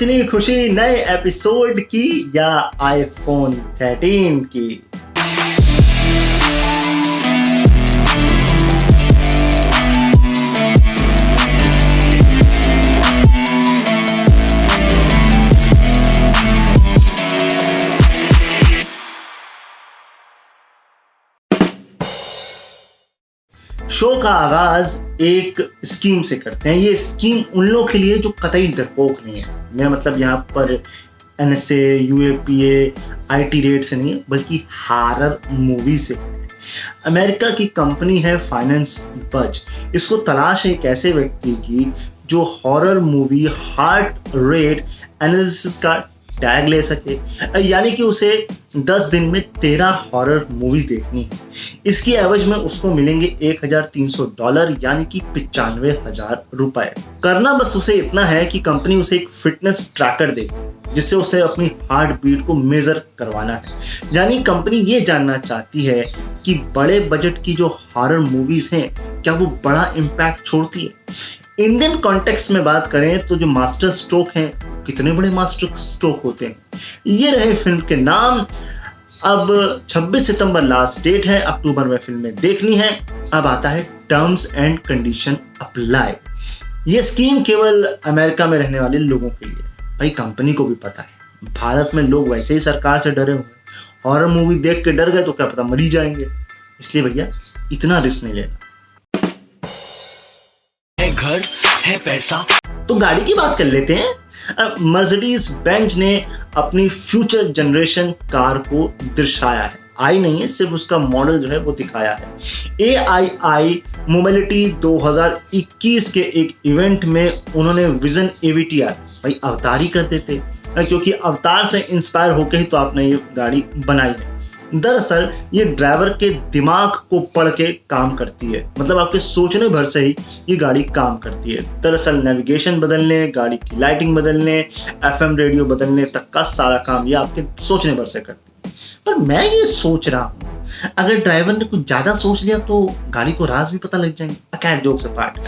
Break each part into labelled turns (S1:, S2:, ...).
S1: इतनी खुशी नए एपिसोड की या आईफोन 13 की। शो का आगाज एक स्कीम से करते हैं। ये स्कीम उन लोगों के लिए जो कतई डरपोक नहीं है। मेरा मतलब यहाँ पर NSA, UAPA, IT रेड से नहीं है, बल्कि हॉरर मूवी से है। अमेरिका की कंपनी है फाइनेंस बज। इसको तलाश है एक ऐसे व्यक्ति की जो horror movie heart rate analysis का टैग ले सके, यानी कि उसे 10 दिन में 13 हॉरर मूवी देखनी है। इसकी एवज में उसको मिलेंगे $1,300 यानी कि 95,000 रुपए। करना बस उसे इतना है कि कंपनी उसे एक फिटनेस ट्रैकर दे जिससे उसे अपनी हार्ट बीट को मेजर करवाना है। यानी कंपनी ये जानना चाहती है कि बड़े बजट की जो हॉरर मूवीज हैं क्या वो बड़ा इम्पैक्ट छोड़ती है। इंडियन कॉन्टेक्स्ट में बात करें तो जो मास्टर स्ट्रोक हैं, कितने बड़े मास्टर स्ट्रोक होते हैं। ये रहे फिल्म के नाम। अब 26 सितंबर लास्ट डेट है, अक्टूबर में फिल्में देखनी है। अब आता है टर्म्स एंड कंडीशन अप्लाई। ये स्कीम केवल अमेरिका में रहने वाले लोगों के लिए। भाई कंपनी को भी पता है भारत में लोग वैसे ही सरकार से डरे हुए, हॉरर मूवी देख के डर गए तो क्या पता मर ही जाएंगे। इसलिए भैया इतना रिस्क नहीं लेना।
S2: घर है पैसा
S1: तो गाड़ी की बात कर लेते हैं। मर्सिडीज बेंज ने अपनी फ्यूचर जनरेशन कार को दर्शाया है। आई नहीं है, सिर्फ उसका मॉडल जो है वो दिखाया है। AII मोबिलिटी 2021 के एक इवेंट में उन्होंने विजन AVTR भाई अवतार ही कर देते, क्योंकि अवतार से इंस्पायर होकर ही तो आपने ये गाड़ी बनाई है। दरअसल ये ड्राइवर के दिमाग को पढ़ के काम करती है, मतलब आपके सोचने भर से ही ये गाड़ी काम करती है। दरअसल नेविगेशन बदलने, गाड़ी की लाइटिंग बदलने, FM रेडियो बदलने तक का सारा काम ये आपके सोचने भर से करती है। पर मैं ये सोच रहा हूँ अगर ड्राइवर ने कुछ ज्यादा सोच लिया तो गाड़ी को राज भी पता लग जाएंगे। खैर जोक से पार्ट।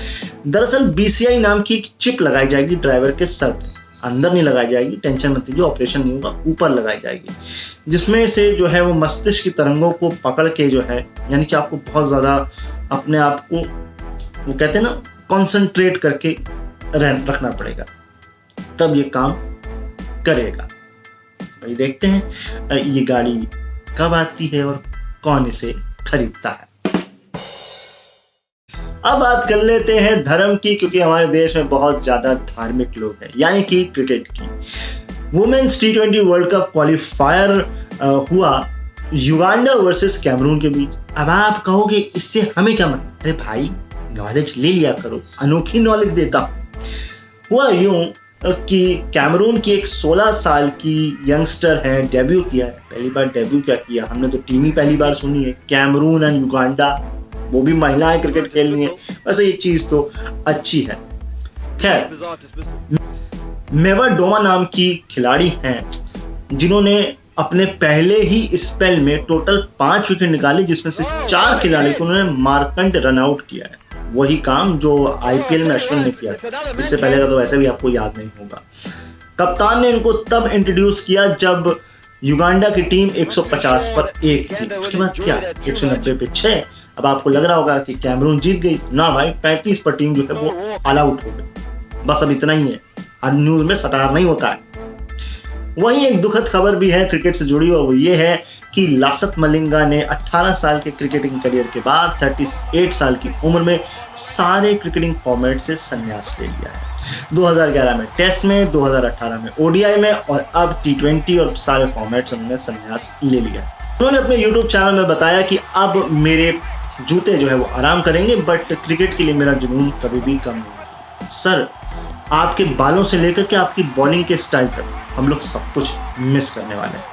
S1: दरअसल BCI नाम की एक चिप लगाई जाएगी ड्राइवर के सर पे। अंदर नहीं लगाई जाएगी, टेंशन मत लीजिए, ऑपरेशन नहीं होगा, ऊपर लगाई जाएगी, जिसमें से जो है वो मस्तिष्क की तरंगों को पकड़ के जो है, यानी कि आपको बहुत ज्यादा अपने आप को वो कहते हैं ना कंसंट्रेट करके रखना पड़ेगा, तब ये काम करेगा। भाई देखते हैं ये गाड़ी कब आती है और कौन इसे खरीदता है। अब बात कर लेते हैं धर्म की, क्योंकि हमारे देश में बहुत ज्यादा धार्मिक लोग हैं, यानी कि क्रिकेट की। Women's T20 world cup qualifier हुआ युगांडा वर्सेस कैमरून के बीच। अब आप कहोगे इससे हमें क्या मतलब। अरे भाई नॉलेज ले लिया करो, अनोखी नॉलेज देता हूं। हुआ यूं कि कैमरून की एक 16 साल की यंगस्टर है, डेब्यू किया है। पहली बार डेब्यू क्या किया, हमने तो टीम ही पहली बार सुनी है। कैमरून एंड युगांडा, वो भी महिलाएं क्रिकेट खेल रही है। वैसे ये चीज तो अच्छी है। खैर मेवाडोमा नाम की खिलाड़ी हैं जिन्होंने अपने पहले ही स्पेल में टोटल 5 विकेट निकाले, जिसमें से 4 खिलाड़ी को उन्होंने मार्कंड रन आउट किया है। वही काम जो IPL में अश्विन ने किया, इससे पहले का तो वैसे भी आपको याद नहीं होगा। कप्तान ने इनको तब इंट्रोड्यूस किया जब युगांडा की टीम 150 पर 1 थी। उसके बाद क्या 190 पे 6। अब आपको लग रहा होगा कि कैमरून जीत गई ना भाई, 35 पर टीम जो है वो ऑल आउट हो गई। बस अब इतना ही है, आज न्यूज में सटार नहीं होता है। वहीं एक दुखद खबर भी है क्रिकेट से जुड़ी हुई, वो ये है कि लासिथ मलिंगा ने 18 साल के क्रिकेटिंग करियर के बाद 38 साल की उम्र में सारे क्रिकेटिंग फॉर्मेट से संन्यास ले लिया है। 2011 में टेस्ट में, 2018 में ODI में और अब T20 और सारे फॉर्मेट से उन्होंने संन्यास ले लिया। उन्होंने अपने YouTube चैनल में बताया कि अब मेरे जूते जो है वो आराम करेंगे, बट क्रिकेट के लिए मेरा जुनून कभी भी कम नहीं। सर आपके बालों से लेकर के आपकी बॉलिंग के स्टाइल तक हम लोग सब कुछ मिस करने वाले हैं।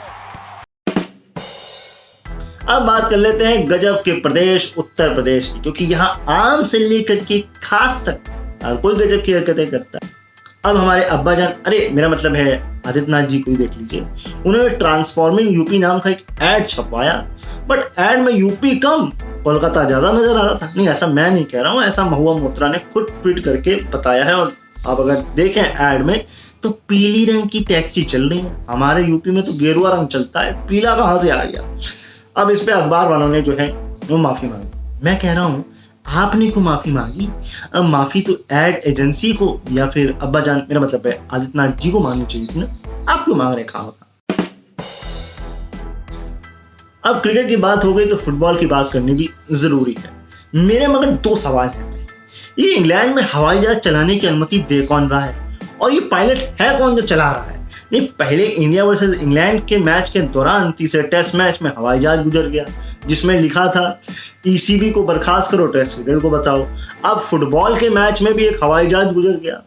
S1: अब बात कर लेते हैं गजब के प्रदेश उत्तर प्रदेश की, क्योंकि यहाँ आम से लेकर के खास तक हर कोई गजब की हरकतें करता है। अब हमारे अब्बा जान, अरे मेरा मतलब है आदित्यनाथ जी को ही देख लीजिए, उन्होंने ट्रांसफॉर्मिंग यूपी नाम का एक ऐड छपवाया, बट ऐड में यूपी कम कोलकाता ज्यादा नजर आ रहा था। नहीं, ऐसा मैं नहीं कह रहा हूँ, ऐसा महुआ मोत्रा ने खुद ट्वीट करके बताया है और आप अगर देखें ऐड में तो पीली रंग की टैक्सी चल रही है। हमारे यूपी में तो गेरुआ रंग चलता है, पीला कहाँ से आ गया। अब इस पे अखबार वालों ने जो है वो माफी मांगी। मैं कह रहा हूँ आपने क्यों माफी मांगी? अब माफी तो एड एजेंसी को या फिर अब्बा जान, मेरा मतलब है आदित्यनाथ जी को मांगनी चाहिए थी ना। आप क्यों मांग रहे खामखा? अब क्रिकेट की बात हो गई तो फुटबॉल की बात करनी भी जरूरी है। मेरे मगर दो सवाल हैं। ये इंग्लैंड में हवाई जहाज चलाने की अनुमति दे कौन रहा है, और ये पायलट है कौन जो चला रहा है? नहीं, पहले इंडिया वर्सेस इंग्लैंड के मैच के दौरान तीसरे टेस्ट मैच में हवाई जहाज गुजर गया जिसमें लिखा था ईसीबी को बर्खास्त करो, टेस्ट क्रिकेट को बचाओ। अब फुटबॉल के मैच में भी एक हवाई जहाज गुजर गया।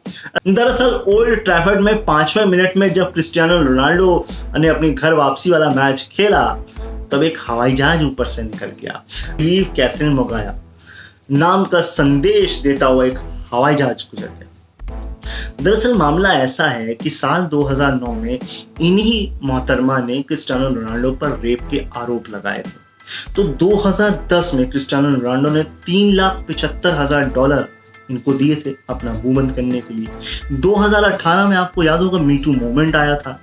S1: दरअसल ओल्ड ट्रैफर्ड में 5वें मिनट में जब क्रिस्टियानो रोनाल्डो ने अपनी घर वापसी वाला मैच खेला तब एक हवाई जहाज ऊपर से निकल गया। लीव कैथरीन मोगाया नाम का संदेश देता हुआ एक हवाई जहाज गुजर गया। दरअसल मामला ऐसा है कि साल 2009 में इन्हीं मोहतरमा ने क्रिस्टियानो रोनाल्डो पर रेप के आरोप लगाए थे। तो 2010 में क्रिस्टियानो रोनाल्डो ने $3,75,000 इनको दिए थे अपना मुंह बंद करने के लिए। 2018 में आपको याद होगा मीटू मूवमेंट आया था,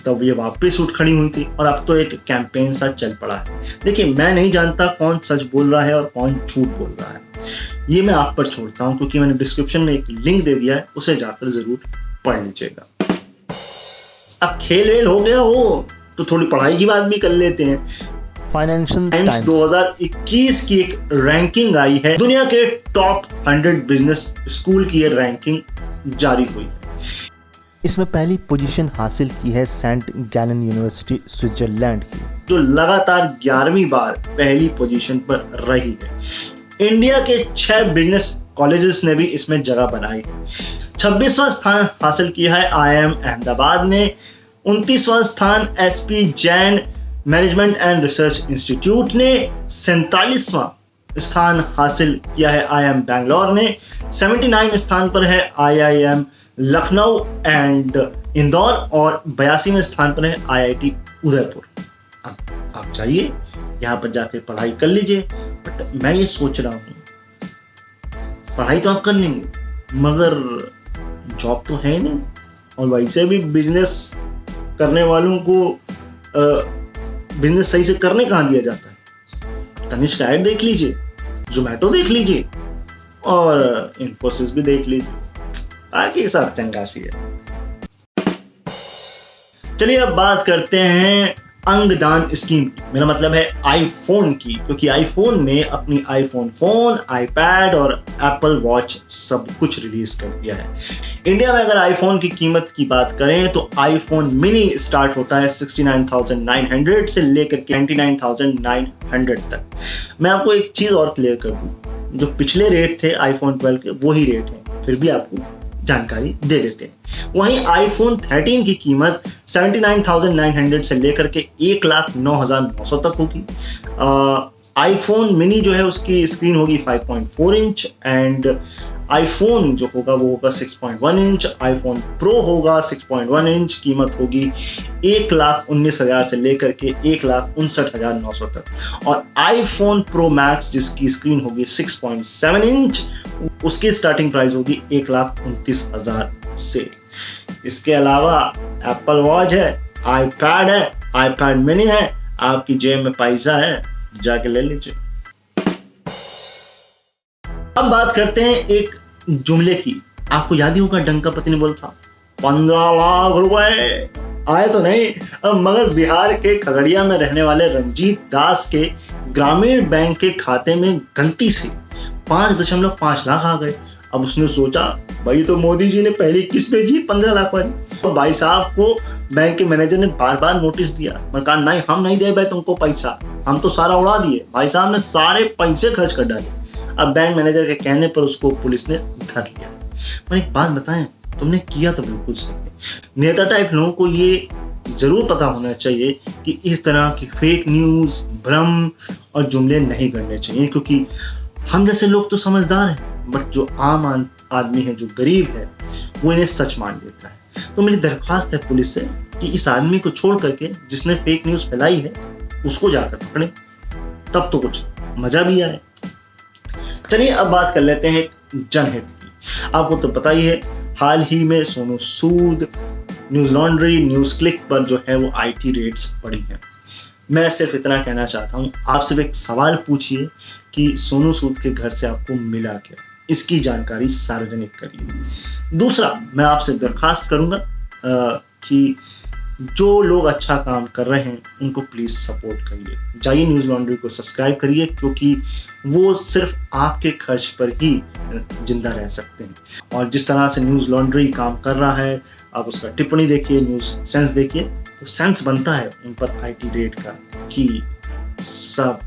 S1: तब ये वापस उठ खड़ी हुई थी और अब तो एक कैंपेन सा चल पड़ा है। देखिए, मैं नहीं जानता कौन सच बोल रहा है और कौन झूठ बोल रहा है, ये मैं आप पर छोड़ता हूं क्योंकि मैंने डिस्क्रिप्शन में एक लिंक दे दिया है, उसे जाकर जरूर पढ़ लीजिएगा। अब खेल वेल हो गया हो तो थोड़ी पढ़ाई की बात भी कर लेते हैं।
S3: फाइनेंशियल
S1: टाइम्स 2021 की एक रैंकिंग आई है, दुनिया के टॉप 100 बिजनेस स्कूल की ये रैंकिंग जारी हुई है।
S3: इसमें पहली पोजीशन हासिल की है सेंट गैलन यूनिवर्सिटी स्विट्जरलैंड की,
S1: जो लगातार 11वीं बार पहली पोजीशन पर रही है। इंडिया के 6 बिजनेस कॉलेजेस ने भी इसमें जगह बनाई है। 26वां स्थान हासिल किया है IIM अहमदाबाद ने, 29वां स्थान SP Jain management and research institute ने, 47वां स्थान हासिल किया है IIM बैंगलोर ने, 79 स्थान पर है IIM लखनऊ एंड इंदौर और 82वें स्थान पर है IIT उदयपुर। अब आप जाइए यहाँ पर जाके पढ़ाई कर लीजिए। बट मैं ये सोच रहा हूँ पढ़ाई तो आप कर लेंगे मगर जॉब तो है नहीं, और वैसे भी बिजनेस करने वालों को बिजनेस सही से करने कहाँ दिया जाता है। तनिष्क का ऐड देख लीजिए, जोमेटो देख लीजिए और इन्फोसिस भी देख लीजिए, बाकी सब चंगासी है। चलिए अब बात करते हैं अंगदान स्कीम की, मेरा मतलब है आईफोन की, क्योंकि आईफोन ने अपनी आईफोन फोन, आईपैड और एप्पल वॉच सब कुछ रिलीज कर दिया है। इंडिया में अगर आईफोन की कीमत की बात करें तो आईफोन मिनी स्टार्ट होता है 69,900 से लेकर के 99,900 तक। मैं आपको एक चीज और क्लियर कर दूं, जो पिछले रेट थे आईफोन 12 के वही रेट है, फिर भी आपको जानकारी दे देते हैं। वहीं आईफोन 13 की कीमत 79,900 से लेकर के 1,09,900 तक होगी। आईफोन मिनी जो है उसकी स्क्रीन होगी 5.4 इंच एंड आईफोन जो होगा वो होगा 6.1 इंच। आईफोन प्रो होगा 6.1 इंच, कीमत होगी 1,19,000 से लेकर के 1,59,900 तक। और आईफोन प्रो मैक्स जिसकी स्क्रीन होगी 6.7 इंच, उसकी स्टार्टिंग प्राइस होगी 1,29,000 से। इसके अलावा एप्पल वॉच है, आईपैड है, आईपैड मिनी है, आपकी जेब में पैसा है जाके ले लीजिए। अब बात करते हैं एक जुमले की। आपको याद ही होगा डंका पति ने बोला था 15 लाख रुपए आए तो नहीं, मगर बिहार के खगड़िया में रहने वाले रंजीत दास के ग्रामीण बैंक के खाते में गलती से 5.5 लाख आ गए। अब उसने सोचा भाई तो मोदी जी ने पहली किस्त भेजी 15 लाख वाली। तो भाई साहब को बैंक के मैनेजर ने बार बार नोटिस दिया, मैं कहा नहीं हम नहीं दे भाई तुमको पैसा, हम तो सारा उड़ा दिए। भाई साहब ने सारे पैसे खर्च कर डाले। अब बैंक मैनेजर के कहने पर उसको पुलिस ने धर लिया। पर एक बात बताएं, तुमने किया तो बिल्कुल सही है। नेता टाइप लोगों को ये जरूर पता होना चाहिए कि इस तरह की फेक न्यूज, भ्रम और जुमले नहीं करने चाहिए, क्योंकि हम जैसे लोग तो समझदार हैं बट जो आम आदमी है, जो गरीब है, वो इन्हें सच मान लेता है। तो मेरी दरख्वास्त है पुलिस से कि इस आदमी को छोड़ करके जिसने फेक न्यूज फैलाई है उसको जाकर पकड़े, तब तो कुछ मजा भी आए। चलिए अब बात कर लेते हैं जनहित की। आपको तो पता ही है हाल ही में Sonu Sood, news laundry, news click पर जो है वो IT रेड्स पड़ी हैं। मैं सिर्फ इतना कहना चाहता हूँ, आप सिर्फ एक सवाल पूछिए कि सोनू सूद के घर से आपको मिला क्या, इसकी जानकारी सार्वजनिक करिए। दूसरा, मैं आपसे दरखास्त करूंगा कि जो लोग अच्छा काम कर रहे हैं उनको प्लीज़ सपोर्ट करिए। जाइए न्यूज़ लॉन्ड्री को सब्सक्राइब करिए, क्योंकि वो सिर्फ आपके खर्च पर ही जिंदा रह सकते हैं। और जिस तरह से न्यूज़ लॉन्ड्री काम कर रहा है, आप उसका टिप्पणी देखिए, न्यूज़ सेंस देखिए, तो सेंस बनता है उन पर IT रेड का कि सब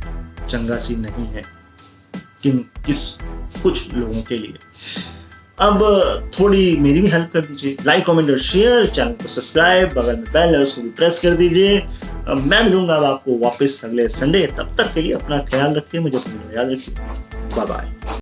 S1: चंगा सी नहीं है कुछ लोगों के लिए। अब थोड़ी मेरी भी हेल्प कर दीजिए, लाइक, कमेंट और शेयर, चैनल को सब्सक्राइब, बगल में बेल है उसको भी प्रेस कर दीजिए। मैं मिलूंगा अब आपको वापस अगले संडे। तब तक के लिए अपना ख्याल रखिए, मुझे अपना याद रखिए। Bye bye.